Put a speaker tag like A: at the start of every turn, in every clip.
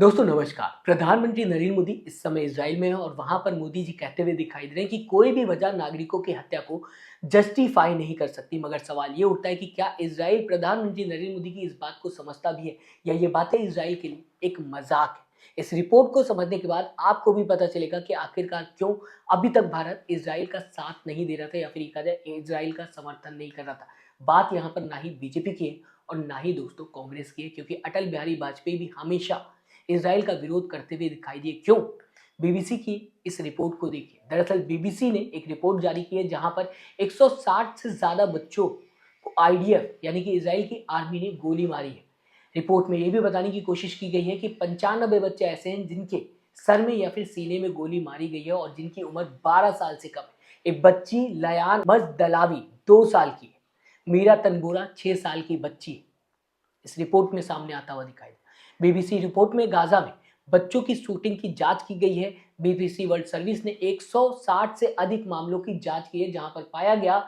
A: दोस्तों नमस्कार। प्रधानमंत्री नरेंद्र मोदी इस समय इजराइल में हैं और वहां पर मोदी जी कहते हुए दिखाई दे रहे हैं कि कोई भी वजह नागरिकों की हत्या को जस्टिफाई नहीं कर सकती। मगर सवाल ये उठता है कि क्या इजराइल प्रधानमंत्री नरेंद्र मोदी की इस बात को समझता भी है या ये बातें इजराइल के लिए एक मजाक है। इस रिपोर्ट को समझने के बाद आपको भी पता चलेगा कि आखिरकार क्यों अभी तक भारत इजराइल का साथ नहीं दे रहा था या फिर कहा जाए इजराइल का समर्थन नहीं कर रहा था। बात यहाँ पर ना ही बीजेपी की है और ना ही दोस्तों कांग्रेस की है, क्योंकि अटल बिहारी वाजपेयी भी हमेशा इजराइल का विरोध करते हुए दिखाई दिए। क्यों? बीबीसी की इस रिपोर्ट को देखिए। दरअसल बीबीसी ने एक रिपोर्ट जारी की है जहां पर 160 से ज्यादा बच्चों को आईडीएफ यानी कि इजराइल की आर्मी ने गोली मारी है। रिपोर्ट में यह भी बताने की कोशिश की गई है कि 95 बच्चे ऐसे हैं जिनके सर में या फिर सीने में गोली मारी गई है और जिनकी उम्र 12 साल से कम है। एक बच्ची लयान मजदलावी 2 साल की है। मीरा तनबोरा 6 साल की बच्ची है। इस रिपोर्ट में सामने आता हुआ दिखाई। बीबीसी रिपोर्ट में गाजा में बच्चों की शूटिंग की जांच की गई है। बीबीसी वर्ल्ड सर्विस ने 160 से अधिक मामलों की जांच की है, जहां पर पाया गया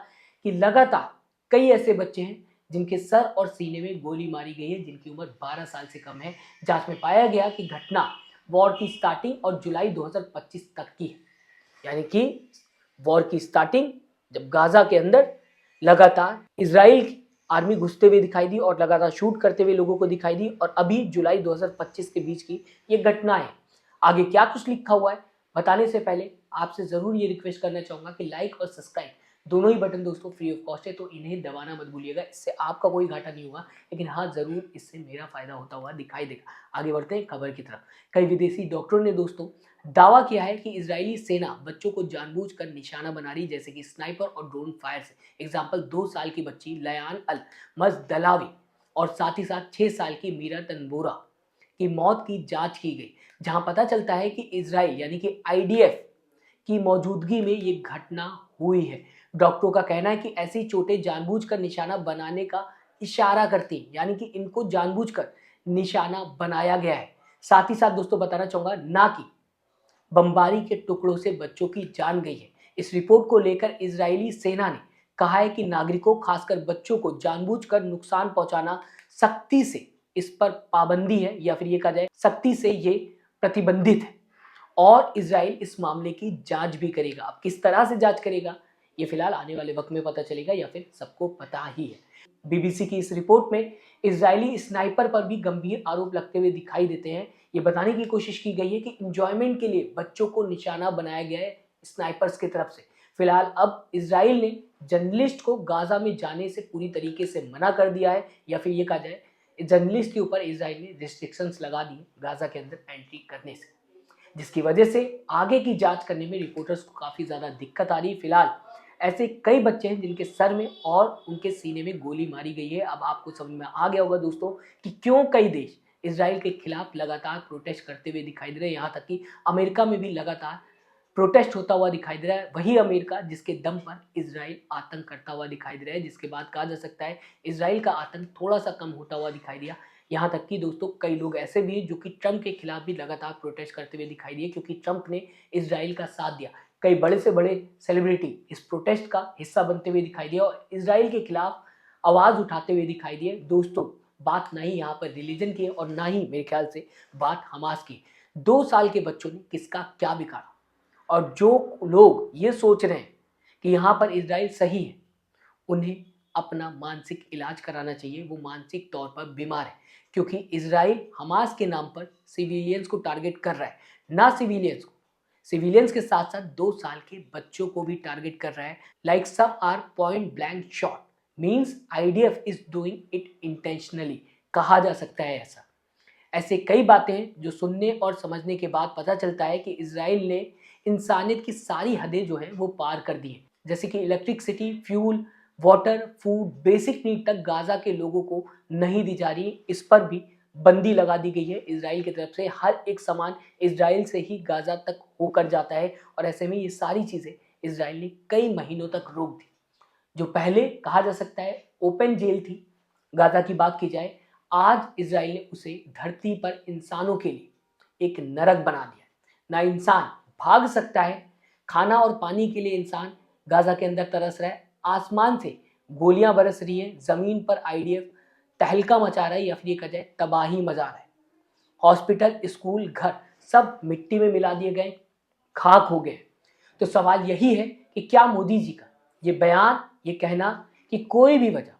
A: कि लगातार कई ऐसे बच्चे हैं जिनके सर और सीने में गोली मारी गई है, जिनकी उम्र 12 साल से कम है। जांच में पाया गया कि घटना वॉर की स्टार्टिंग और जुलाई 2025 तक की है, यानी कि वॉर की स्टार्टिंग जब गाजा के अंदर लगातार इजराइल की आर्मी घुसते हुए दिखाई दी और लगातार शूट करते हुए लोगों को दिखाई दी, और अभी जुलाई 2025 के बीच की ये घटना है। आगे क्या कुछ लिखा हुआ है बताने से पहले आपसे जरूर ये रिक्वेस्ट करना चाहूंगा कि लाइक और सब्सक्राइब दोनों ही बटन दोस्तों फ्री ऑफ कॉस्ट है, तो इन्हें दबाना मत भूलिएगा। इससे आपका कोई घाटा नहीं होगा, लेकिन हाँ जरूर इससे मेरा फायदा होता हुआ दिखाई देगा। आगे बढ़ते हैं खबर की तरफ। कई विदेशी डॉक्टरों ने दोस्तों दावा किया है कि इजरायली सेना बच्चों को जानबूझकर निशाना बना रही, जैसे कि स्नाइपर और ड्रोन फायर से। एग्जाम्पल 2 साल की बच्ची लयान अल मजदलावी और साथ ही साथ 6 साल की मीरा तनबोरा की मौत की जांच की गई, जहां पता चलता है कि इजराइल यानी कि आईडीएफ की मौजूदगी में ये घटना हुई है। डॉक्टरों का कहना है कि ऐसी चोटें जानबूझकर निशाना बनाने का इशारा करती हैं, यानी कि इनको जानबूझकर निशाना बनाया गया है। साथ ही साथ दोस्तों बताना चाहूंगा ना कि बमबारी के टुकड़ों से बच्चों की जान गई है। इस रिपोर्ट को लेकर इजरायली सेना ने कहा है कि नागरिकों खासकर बच्चों को जानबूझकर नुकसान पहुंचाना सख्ती से इस पर पाबंदी है, या फिर ये कहा जाए सख्ती से ये प्रतिबंधित है और इजराइल इस मामले की जांच भी करेगा। अब किस तरह से जांच करेगा ये फिलहाल आने वाले वक्त में पता चलेगा, या फिर सबको पता ही है। बीबीसी की इस रिपोर्ट में इजरायली स्नाइपर पर भी गंभीर आरोप लगते हुए दिखाई देते हैं। ये बताने की कोशिश की गई है कि इंजॉयमेंट के लिए बच्चों को निशाना बनाया गया है स्नाइपर्स की तरफ से। फिलहाल अब इजराइल ने जर्नलिस्ट को गाजा में जाने से पूरी तरीके से मना कर दिया है, या फिर ये कहा जाए जर्नलिस्ट के ऊपर इजराइल ने रिस्ट्रिक्शंस लगा दी गाजा के अंदर एंट्री करने से, जिसकी वजह से आगे की जांच करने में रिपोर्टर्स को काफी ज्यादा दिक्कत आ रही है। फिलहाल ऐसे कई बच्चे हैं जिनके सर में और उनके सीने में गोली मारी गई है। अब आपको समझ में आ गया होगा दोस्तों कि क्यों कई देश इजराइल के खिलाफ लगातार प्रोटेस्ट करते हुए दिखाई दे रहे हैं। यहाँ तक कि अमेरिका में भी लगातार प्रोटेस्ट होता हुआ दिखाई दे रहा है। वही अमेरिका जिसके दम पर इजराइल आतंक करता हुआ दिखाई दे रहा है, जिसके बाद कहा जा सकता है इजराइल का आतंक थोड़ा सा कम होता हुआ दिखाई दिया। यहाँ तक कि दोस्तों कई लोग ऐसे भी हैं जो कि ट्रंप के खिलाफ भी लगातार प्रोटेस्ट करते हुए दिखाई दिए, क्योंकि ट्रंप ने इजराइल का साथ दिया। कई बड़े से बड़े सेलिब्रिटी इस प्रोटेस्ट का हिस्सा बनते हुए दिखाई दिया और इजराइल के खिलाफ आवाज उठाते हुए दिखाई दिए। दोस्तों बात ना ही यहाँ पर रिलीजन की है और ना ही मेरे ख्याल से बात हमास की। 2 साल के बच्चों ने किसका क्या बिगाड़ा, और जो लोग ये सोच रहे हैं कि यहाँ पर इजराइल सही है, उन्हें अपना मानसिक इलाज कराना चाहिए। वो मानसिक तौर पर बीमार है, क्योंकि इजराइल हमास के नाम पर सिविलियंस को टारगेट कर रहा है। ना सिविलियंस के साथ साथ 2 साल के बच्चों को भी टारगेट कर रहा है। लाइक सब are point blank shot means IDF is doing it intentionally, कहा जा सकता है ऐसा। ऐसे कई बातें हैं जो सुनने और समझने के बाद पता चलता है कि इजराइल ने इंसानियत की सारी हदें जो है वो पार कर दी है, जैसे कि electricity, fuel, water, food, basic need तक गाजा के लोगों को नहीं दी जा रही। इस पर भी बंदी लगा दी गई है इजराइल की तरफ से। हर एक सामान इजराइल से ही गाजा तक होकर जाता है, और ऐसे में ये सारी चीजें इजराइल ने कई महीनों तक रोक दी। जो पहले कहा जा सकता है ओपन जेल थी गाजा की बात की जाए, आज इजराइल ने उसे धरती पर इंसानों के लिए एक नरक बना दिया। ना इंसान भाग सकता है, खाना और पानी के लिए इंसान गाजा के अंदर तरस रहा है। आसमान से गोलियां बरस रही है, जमीन पर आईडीएफ तहलका मचा रहा है, या फिर ये कहा जाए तबाही मचा रहा है। हॉस्पिटल, स्कूल, घर सब मिट्टी में मिला दिए गए, खाक हो गए। तो सवाल यही है कि क्या मोदी जी का ये बयान, ये कहना कि कोई भी वजह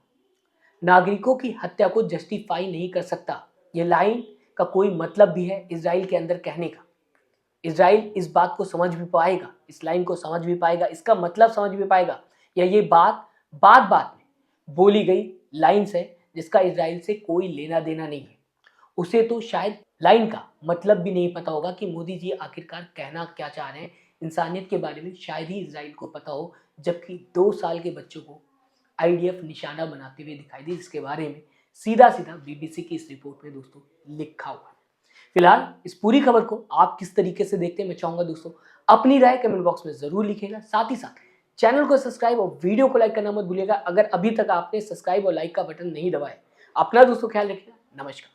A: नागरिकों की हत्या को जस्टिफाई नहीं कर सकता, ये लाइन का कोई मतलब भी है इजराइल के अंदर कहने का? इजराइल इस बात को समझ भी पाएगा, इस लाइन को समझ भी पाएगा, इसका मतलब समझ भी पाएगा, या ये बात बात बात में बोली गई लाइन्स है जिसका इजराइल से कोई लेना देना नहीं है? उसे तो शायद लाइन का मतलब भी नहीं पता होगा कि मोदी जी आखिरकार कहना क्या चाह रहे हैं। इंसानियत के बारे में शायद ही इजराइल को पता हो, जबकि 2 साल के बच्चों को आईडीएफ निशाना बनाते हुए दिखाई दी, जिसके बारे में सीधा सीधा बीबीसी की इस रिपोर्ट में दोस्तों लिखा हुआ है। फिलहाल इस पूरी खबर को आप किस तरीके से देखते हैं, मैं चाहूंगा दोस्तों अपनी राय कमेंट बॉक्स में जरूर लिखिएगा। साथ ही साथ चैनल को सब्सक्राइब और वीडियो को लाइक करना मत भूलिएगा अगर अभी तक आपने सब्सक्राइब और लाइक का बटन नहीं दबाया। अपना दोस्तों ख्याल रखिएगा। नमस्कार।